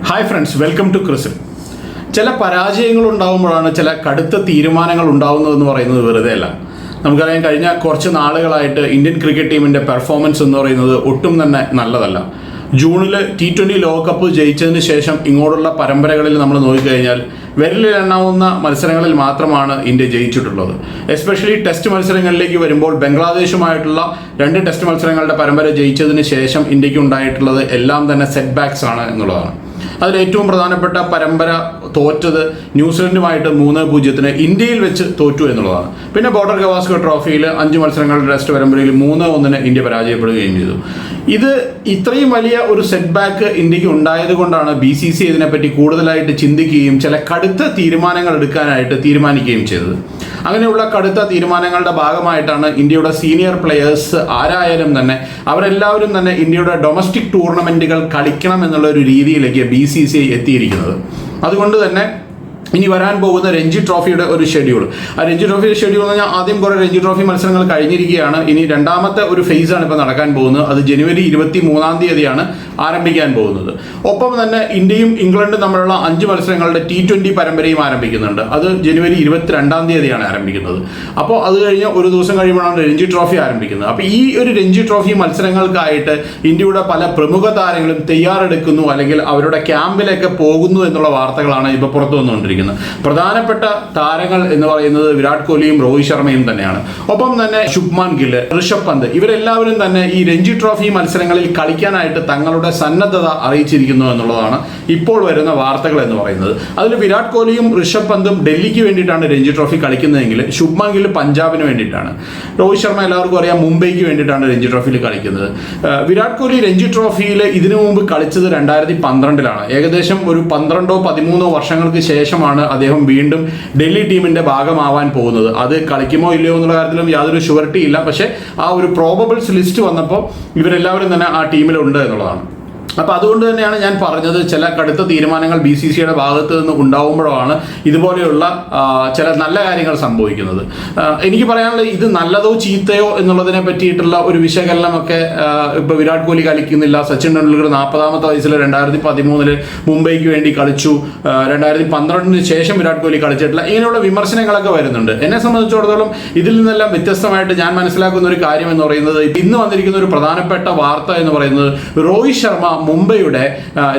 Hi friends, welcome to CRISIL. ചില പരാജയങ്ങൾ ഉണ്ടാകുമ്പോഴാണ് ചില കടുത്ത തീരുമാനങ്ങൾ ഉണ്ടാകുന്നതെന്ന് പറയുന്നത് വെറുതെ അല്ല. നമുക്കറിയാം, കഴിഞ്ഞ കുറച്ച് നാളുകളായിട്ട് ഇന്ത്യൻ ക്രിക്കറ്റ് ടീമിൻ്റെ പെർഫോമൻസ് എന്ന് പറയുന്നത് ഒട്ടും തന്നെ നല്ലതല്ല. ജൂണിൽ T20 ലോകകപ്പ് ജയിച്ചതിന് ശേഷം ഇങ്ങോട്ടുള്ള പരമ്പരകളിൽ നമ്മൾ നോക്കിക്കഴിഞ്ഞാൽ വിരലിലെണ്ണാവുന്ന മത്സരങ്ങളിൽ മാത്രമാണ് ഇന്ത്യ ജയിച്ചിട്ടുള്ളത്. എസ്പെഷ്യലി ടെസ്റ്റ് മത്സരങ്ങളിലേക്ക് വരുമ്പോൾ ബംഗ്ലാദേശുമായിട്ടുള്ള 2 ടെസ്റ്റ് മത്സരങ്ങളുടെ പരമ്പര ജയിച്ചതിന് ശേഷം ഇന്ത്യക്ക് ഉണ്ടായിട്ടുള്ളത് എല്ലാം തന്നെ സെറ്റ് ബാക്സ് ആണ് എന്നുള്ളതാണ്. അതിൽ ഏറ്റവും പ്രധാനപ്പെട്ട പരമ്പര തോറ്റത് ന്യൂസിലൻഡുമായിട്ട് 3-0 ഇന്ത്യയിൽ വെച്ച് തോറ്റു എന്നുള്ളതാണ്. പിന്നെ ബോർഡർ ഗവാസ്കർ ട്രോഫിയിൽ 5 മത്സരങ്ങളുടെ ടെസ്റ്റ് പരമ്പരയിൽ 3-1 ഇന്ത്യ പരാജയപ്പെടുകയും ചെയ്തു. ഇത് ഇത്രയും വലിയ ഒരു സെറ്റ് ബാക്ക് ഇന്ത്യക്ക് ഉണ്ടായത് കൊണ്ടാണ് BCCI ഇതിനെപ്പറ്റി കൂടുതലായിട്ട് ചിന്തിക്കുകയും ചില കടുത്ത തീരുമാനങ്ങൾ എടുക്കാനായിട്ട് തീരുമാനിക്കുകയും ചെയ്തത്. അങ്ങനെയുള്ള കടുത്ത തീരുമാനങ്ങളുടെ ഭാഗമായിട്ടാണ് ഇന്ത്യയുടെ സീനിയർ പ്ലെയേഴ്സ് ആരായാലും തന്നെ അവരെല്ലാവരും തന്നെ ഇന്ത്യയുടെ ഡൊമസ്റ്റിക് ടൂർണമെൻറ്റുകൾ കളിക്കണം എന്നുള്ള ഒരു രീതിയിലേക്ക് BCCI എത്തിയിരിക്കുന്നത്. അതുകൊണ്ട് തന്നെ ഇനി വരാൻ പോകുന്ന രഞ്ജി ട്രോഫിയുടെ ഒരു ഷെഡ്യൂൾ, ആ രഞ്ജി ട്രോഫിയുടെ ഷെഡ്യൂൾ എന്ന് പറഞ്ഞാൽ ആദ്യം കുറേ രഞ്ജി ട്രോഫി മത്സരങ്ങൾ കഴിഞ്ഞിരിക്കുകയാണ്. ഇനി രണ്ടാമത്തെ ഒരു ഫേസാണ് ഇപ്പോൾ നടക്കാൻ പോകുന്നത്. അത് ജനുവരി 23 ആരംഭിക്കാൻ പോകുന്നത്. ഒപ്പം തന്നെ ഇന്ത്യയും ഇംഗ്ലണ്ടും തമ്മിലുള്ള 5 മത്സരങ്ങളുടെ T20 പരമ്പരയും ആരംഭിക്കുന്നുണ്ട്. അത് ജനുവരി 22 ആരംഭിക്കുന്നത്. അപ്പോൾ അത് കഴിഞ്ഞ് ഒരു ദിവസം കഴിയുമ്പോഴാണ് രഞ്ജി ട്രോഫി ആരംഭിക്കുന്നത്. അപ്പോൾ ഈ ഒരു രഞ്ജി ട്രോഫി മത്സരങ്ങൾക്കായിട്ട് ഇന്ത്യയുടെ പല പ്രമുഖ താരങ്ങളും തയ്യാറെടുക്കുന്നു, അല്ലെങ്കിൽ അവരുടെ ക്യാമ്പിലേക്ക് പോകുന്നു എന്നുള്ള വാർത്തകളാണ് ഇപ്പോൾ പുറത്തു വന്നുകൊണ്ടിരിക്കുന്നത്. പ്രധാനപ്പെട്ട താരങ്ങൾ എന്ന് പറയുന്നത് വിരാട് കോഹ്ലിയും രോഹിത് ശർമ്മയും തന്നെയാണ്. ഒപ്പം തന്നെ ശുഭ്മാൻ ഗിൽ, ഋഷഭ് പന്ത്, ഇവരെല്ലാവരും തന്നെ ഈ രഞ്ജി ട്രോഫി മത്സരങ്ങളിൽ കളിക്കാനായിട്ട് തങ്ങളുടെ സന്നദ്ധത അറിയിച്ചിരിക്കുന്നു എന്നുള്ളതാണ് ഇപ്പോൾ വരുന്ന വാർത്തകൾ എന്ന് പറയുന്നത്. അതിൽ വിരാട് കോഹ്ലിയും ഋഷഭ് പന്തും ഡൽഹിക്ക് വേണ്ടിയിട്ടാണ് രഞ്ജി ട്രോഫി കളിക്കുന്നതെങ്കിൽ ശുഭ്മാൻ ഗിൽ പഞ്ചാബിന് വേണ്ടിയിട്ടാണ്. രോഹിത് ശർമ്മ എല്ലാവർക്കും അറിയാം മുംബൈക്ക് വേണ്ടിയിട്ടാണ് രഞ്ജി ട്രോഫിയിൽ കളിക്കുന്നത്. വിരാട് കോഹ്ലി രഞ്ജി ട്രോഫിയിൽ ഇതിനു മുമ്പ് കളിച്ചത് 2012 ഏകദേശം ഒരു 12-13 വർഷങ്ങൾക്ക് ശേഷമാണ് അദ്ദേഹം വീണ്ടും ഡൽഹി ടീമിന്റെ ഭാഗമാവാൻ പോകുന്നത്. അത് കളിക്കുമോ ഇല്ലയോ എന്നുള്ള കാര്യത്തിലും യാതൊരു ഷുവർട്ടി ഇല്ല. പക്ഷേ ആ ഒരു പ്രോബബിൾസ് ലിസ്റ്റ് വന്നപ്പോൾ ഇവരെല്ലാവരും തന്നെ ആ ടീമിലുണ്ട് എന്നുള്ളതാണ്. അപ്പോൾ അതുകൊണ്ട് തന്നെയാണ് ഞാൻ പറഞ്ഞത്, ചില കടുത്ത തീരുമാനങ്ങൾ BCCIയുടെ ഭാഗത്ത് നിന്ന് ഉണ്ടാവുമ്പോഴാണ് ഇതുപോലെയുള്ള ചില നല്ല കാര്യങ്ങൾ സംഭവിക്കുന്നത്. എനിക്ക് പറയാനുള്ളത്, ഇത് നല്ലതോ ചീത്തയോ എന്നുള്ളതിനെ പറ്റിയിട്ടുള്ള ഒരു വിശകലനമൊക്കെ ഇപ്പോൾ വിരാട് കോഹ്ലി കളിക്കുന്നില്ല. സച്ചിൻ ടെണ്ടുൽക്കർ 40ാമത്തെ വയസ്സിൽ 2013 മുംബൈക്ക് വേണ്ടി കളിച്ചു. 2012 ശേഷം വിരാട് കോഹ്ലി കളിച്ചിട്ടില്ല. ഇങ്ങനെയുള്ള വിമർശനങ്ങളൊക്കെ വരുന്നുണ്ട്. എന്നെ സംബന്ധിച്ചിടത്തോളം ഇതിൽ നിന്നെല്ലാം വ്യത്യസ്തമായിട്ട് ഞാൻ മനസ്സിലാക്കുന്ന ഒരു കാര്യം എന്ന് പറയുന്നത്, ഇന്ന് വന്നിരിക്കുന്ന ഒരു പ്രധാനപ്പെട്ട വാർത്ത എന്ന് പറയുന്നത് രോഹിത് ശർമ്മ മുംബൈയുടെ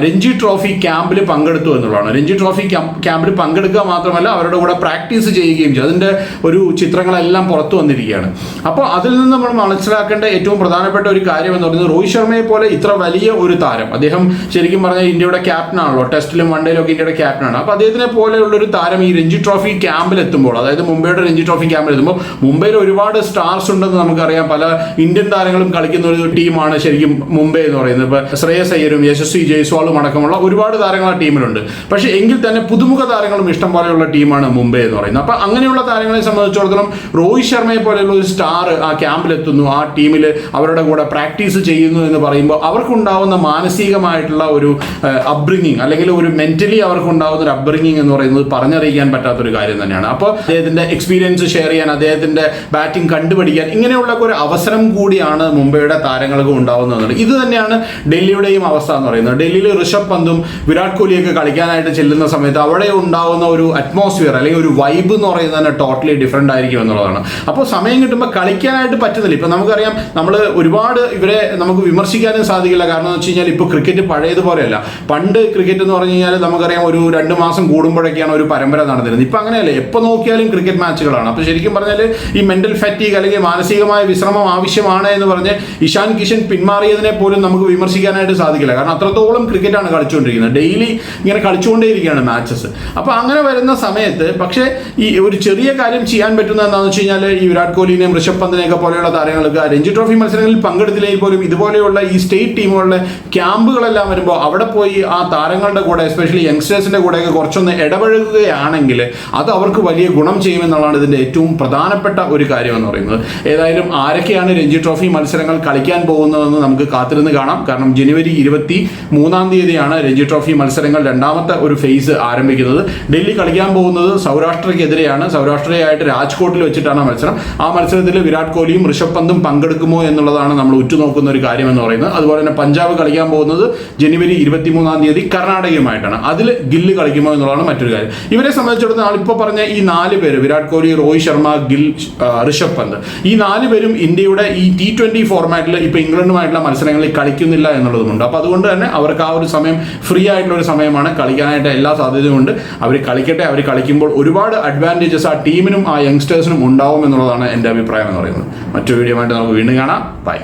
രഞ്ജി ട്രോഫി ക്യാമ്പിൽ പങ്കെടുത്തു എന്നുള്ളതാണ്. രഞ്ജി ട്രോഫി ക്യാമ്പിൽ പങ്കെടുക്കുക മാത്രമല്ല, അവരുടെ കൂടെ പ്രാക്ടീസ് ചെയ്യുകയും ചെയ്തു. അതിൻ്റെ ഒരു ചിത്രങ്ങളെല്ലാം പുറത്തു വന്നിരിക്കുകയാണ്. അപ്പോൾ അതിൽ നിന്ന് നമ്മൾ മനസ്സിലാക്കേണ്ട ഏറ്റവും പ്രധാനപ്പെട്ട ഒരു കാര്യം എന്ന് പറയുന്നത്, രോഹിത് ശർമ്മയെ പോലെ ഇത്ര വലിയ ഒരു താരം, അദ്ദേഹം ശരിക്കും പറഞ്ഞാൽ ഇന്ത്യയുടെ ക്യാപ്റ്റനാണല്ലോ, ടെസ്റ്റിലും വൺഡേയിലും ഒക്കെ ഇന്ത്യയുടെ ക്യാപ്റ്റനാണ്. അപ്പോൾ അദ്ദേഹത്തിനെ പോലെയുള്ളൊരു താരം ഈ രഞ്ജി ട്രോഫി ക്യാമ്പിൽ എത്തുമ്പോൾ, അതായത് മുംബൈയുടെ രഞ്ജി ട്രോഫി ക്യാമ്പിൽ എത്തുമ്പോൾ, മുംബൈയിൽ ഒരുപാട് സ്റ്റാർസ് ഉണ്ടെന്ന് നമുക്കറിയാം. പല ഇന്ത്യൻ താരങ്ങളും കളിക്കുന്ന ഒരു ടീമാണ് ശരിക്കും മുംബൈ എന്ന് പറയുന്നത്. ഇപ്പോൾ ശ്രേയസ് അയ്യരും യശസ്വി ജയ്സ്വാളും അടക്കമുള്ള ഒരുപാട് താരങ്ങൾ ആ ടീമിലുണ്ട്. പക്ഷേ എങ്കിൽ തന്നെ പുതുമുഖ താരങ്ങളും ഇഷ്ടം പോലെയുള്ള ടീമാണ് മുംബൈ എന്ന് പറയുന്നത്. അപ്പോൾ അങ്ങനെയുള്ള താരങ്ങളെ സംബന്ധിച്ചിടത്തോളം രോഹിത് ശർമ്മയെ പോലെയുള്ള ഒരു സ്റ്റാർ ആ ക്യാമ്പിലെത്തുന്നു, ആ ടീമിൽ അവരുടെ കൂടെ പ്രാക്ടീസ് ചെയ്യുന്നു എന്ന് പറയുമ്പോൾ അവർക്കുണ്ടാവുന്ന മാനസികമായിട്ടുള്ള ഒരു അപ്ബ്രിങ്ങിങ്, അല്ലെങ്കിൽ ഒരു മെന്റലി അവർക്കുണ്ടാവുന്ന ഒരു അപ്ബ്രിങ്ങിങ് എന്ന് പറയുന്നത് പറഞ്ഞറിയിക്കാൻ പറ്റാത്തൊരു കാര്യം തന്നെയാണ്. അപ്പോൾ അദ്ദേഹത്തിൻ്റെ എക്സ്പീരിയൻസ് ഷെയർ ചെയ്യാൻ, അദ്ദേഹത്തിൻ്റെ ബാറ്റിംഗ് കണ്ടുപിടിക്കാൻ, ഇങ്ങനെയുള്ള ഒരു അവസരം കൂടിയാണ് മുംബൈയുടെ താരങ്ങൾക്ക് ഉണ്ടാവുന്നത്. ഇത് തന്നെയാണ് ഡൽഹിയുടെയും അവസ്ഥ എന്ന് പറയുന്നത്. ഡൽഹിയിൽ ഋഷഭ് പന്തും വിരാട് കോഹ്ലിയൊക്കെ കളിക്കാനായിട്ട് ചെല്ലുന്ന സമയത്ത് അവിടെ ഉണ്ടാകുന്ന ഒരു അറ്റ്മോസ്ഫിയർ, അല്ലെങ്കിൽ ഒരു വൈബ് എന്ന് പറയുന്നത് തന്നെ ടോട്ടലി ഡിഫറെൻ്റ് ആയിരിക്കും എന്നുള്ളതാണ്. അപ്പോൾ സമയം കിട്ടുമ്പോൾ കളിക്കാനായിട്ട് പറ്റുന്നില്ല. ഇപ്പം നമുക്കറിയാം, നമ്മൾ ഒരുപാട് ഇവരെ നമുക്ക് വിമർശിക്കാനും സാധിക്കില്ല. കാരണം എന്ന് വെച്ച് കഴിഞ്ഞാൽ ഇപ്പോൾ ക്രിക്കറ്റ് പഴയതുപോലെയല്ല. പണ്ട് ക്രിക്കറ്റ് എന്ന് പറഞ്ഞു കഴിഞ്ഞാൽ നമുക്കറിയാം ഒരു 2 മാസം കൂടുമ്പോഴൊക്കെയാണ് ഒരു പരമ്പര നടന്നിരുന്നത്. ഇപ്പം അങ്ങനെയല്ല, എപ്പോൾ നോക്കിയാലും ക്രിക്കറ്റ് മാച്ചുകളാണ്. അപ്പോൾ ശരിക്കും പറഞ്ഞാൽ ഈ മെന്റൽ ഫാറ്റീഗ്, അല്ലെങ്കിൽ മാനസികമായ വിശ്രമം ആവശ്യമാണ് എന്ന് പറഞ്ഞ് ഇഷാൻ കിഷൻ പിന്മാറിയതിനെ പോലും നമുക്ക് വിമർശിക്കാനായിട്ട് സാധിക്കില്ല. കാരണം അത്രത്തോളം ക്രിക്കറ്റാണ് കളിച്ചുകൊണ്ടിരിക്കുന്നത്. ഡെയിലി ഇങ്ങനെ കളിച്ചുകൊണ്ടേയിരിക്കുകയാണ് മാച്ചസ്. അപ്പോൾ അങ്ങനെ വരുന്ന സമയത്ത് പക്ഷേ ഈ ഒരു ചെറിയ കാര്യം ചെയ്യാൻ പറ്റുന്നത് എന്താണെന്ന് വെച്ച് കഴിഞ്ഞാൽ, ഈ വിരാട് കോഹ്ലിനെയും ഋഷഭ് പന്തിനെയൊക്കെ പോലെയുള്ള താരങ്ങൾക്ക് രഞ്ജി ട്രോഫി മത്സരങ്ങളിൽ പങ്കെടുത്തില്ലെങ്കിൽ പോലും ഇതുപോലെയുള്ള ഈ സ്റ്റേറ്റ് ടീമുകളുടെ ക്യാമ്പുകളെല്ലാം വരുമ്പോൾ അവിടെ പോയി ആ താരങ്ങളുടെ കൂടെ, എസ്പെഷ്യലി യങ്സ്റ്റേഴ്സിൻ്റെ കൂടെയൊക്കെ കുറച്ചൊന്ന് ഇടപഴകുകയാണെങ്കിൽ അത് അവർക്ക് വലിയ ഗുണം ചെയ്യുമെന്നുള്ളതാണ് ഇതിൻ്റെ ഏറ്റവും പ്രധാനപ്പെട്ട ഒരു കാര്യം എന്ന് പറയുന്നത്. ഏതായാലും ആരൊക്കെയാണ് രഞ്ജി ട്രോഫി മത്സരങ്ങൾ കളിക്കാൻ പോകുന്നതെന്ന് നമുക്ക് കാത്തിരുന്ന് കാണാം. കാരണം ജനുവരി ജനുവരി 23 രഞ്ജി ട്രോഫി മത്സരങ്ങൾ രണ്ടാമത്തെ ഒരു ഫേസ് ആരംഭിക്കുന്നത്. ഡൽഹി കളിക്കാൻ പോകുന്നത് സൗരാഷ്ട്രയ്ക്കെതിരെയാണ്. സൗരാഷ്ട്രയായിട്ട് രാജ്കോട്ടിൽ വെച്ചിട്ടാണ് മത്സരം. ആ മത്സരത്തിൽ വിരാട് കോഹ്ലിയും ഋഷഭ് പന്തും പങ്കെടുക്കുമോ എന്നുള്ളതാണ് നമ്മൾ ഉറ്റുനോക്കുന്ന ഒരു കാര്യം എന്ന് പറയുന്നത്. അതുപോലെ തന്നെ പഞ്ചാബ് കളിക്കാൻ പോകുന്നത് ജനുവരി 23 കർണാടകയുമായിട്ടാണ്. അതിൽ ഗില്ല് കളിക്കുമോ എന്നുള്ളതാണ് മറ്റൊരു കാര്യം. ഇവരെ സംബന്ധിച്ചിടത്തോളം ഇപ്പോൾ പറഞ്ഞ ഈ 4 പേര്, വിരാട് കോഹ്ലി, രോഹിത് ശർമ്മ, ഗിൽ, ഋഷഭ് പന്ത്, ഈ 4 പേരും ഇന്ത്യയുടെ ഈ T20 ഫോർമാറ്റിൽ ഇപ്പോൾ ഇംഗ്ലണ്ടുമായിട്ടുള്ള മത്സരങ്ങളിൽ കളിക്കുന്നില്ല എന്നുള്ളതുമുണ്ട്. അപ്പോൾ അതുകൊണ്ട് തന്നെ അവർക്ക് ആ ഒരു സമയം ഫ്രീ ആയിട്ടുള്ള ഒരു സമയമാണ്. കളിക്കാനായിട്ട് എല്ലാ സാധ്യതയുമുണ്ട്. അവർ കളിക്കട്ടെ. അവർ കളിക്കുമ്പോൾ ഒരുപാട് അഡ്വാൻറ്റേജസ് ആ ടീമിനും ആ യങ്സ്റ്റേഴ്സിനും ഉണ്ടാവും എന്നുള്ളതാണ് എൻ്റെ അഭിപ്രായം എന്ന് പറയുന്നത്. മറ്റൊരു വീഡിയോ ആയിട്ട് നമുക്ക് വീണ്ടും കാണാം. ബൈ.